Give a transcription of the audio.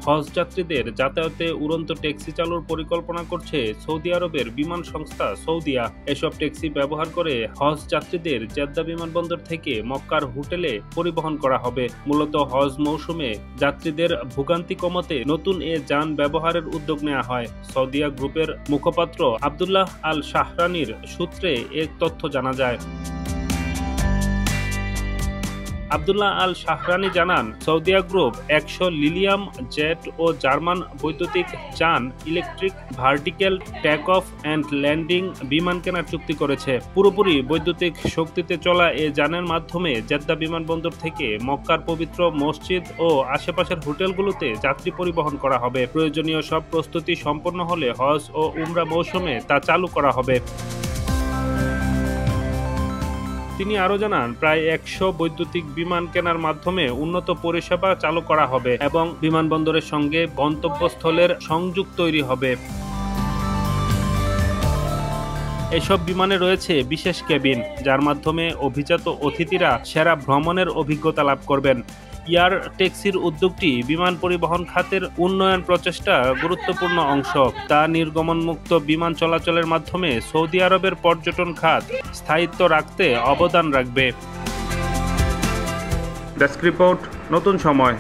হজ যাত্রীদের যাতায়াতে উড়ন্ত ট্যাক্সি চালুর পরিকল্পনা করছে সৌদি আরবের বিমান সংস্থা সৌদিয়া। এসব ট্যাক্সি ব্যবহার করে হজ যাত্রীদের জেদ্দা বিমানবন্দর থেকে মক্কার হোটেলে পরিবহন করা হবে। মূলত হজ মৌসুমে যাত্রীদের ভোগান্তি কমাতে নতুন এ যান ব্যবহারের উদ্যোগ নেওয়া হয়। সৌদিয়া গ্রুপের মুখপাত্র আব্দুল্লাহ আল শাহরানির সূত্রে এ তথ্য জানা যায়। আব্দুল্লাহ আল শাহরানি জানান, সৌদিয়া গ্রুপ 100 লিলিয়াম জেট ও জার্মান বৈদ্যুতিক যান electric vertical take off and landing বিমান কেনার চুক্তি করেছে। পুরোপুরি বৈদ্যুতিক শক্তিতে চলা এ যানের মাধ্যমে জেদ্দা বিমানবন্দর থেকে মক্কার পবিত্র মসজিদ ও আশেপাশের হোটেলগুলোতে যাত্রী পরিবহন করা হবে। প্রয়োজনীয় সব প্রস্তুতি সম্পন্ন হলে হজ ও উমরা মৌসুমে তা চালু করা হবে। তিনি আরও জানান, প্রায় 100 বৈদ্যুতিক বিমান কেনার মাধ্যমে উন্নত পরিষেবা চালু করা হবে এবং বিমানবন্দরের সঙ্গে গন্তব্যস্থলের সংযোগ তৈরি হবে। এসব বিমানে রয়েছে বিশেষ কেবিন, যার মাধ্যমে অভিজাত অতিথিরা সেরা ভ্রমণের অভিজ্ঞতা লাভ করবেন। এয়ার ট্যাক্সির উদ্যোগটি বিমান পরিবহন খাতের উন্নয়ন প্রচেষ্টা গুরুত্বপূর্ণ অংশ। তা নির্গমনমুক্ত বিমান চলাচলের মাধ্যমে সৌদি আরবের পর্যটন খাত স্থায়িত্ব রাখতে অবদান রাখবে। ডেস্ক রিপোর্ট, নতুন সময়।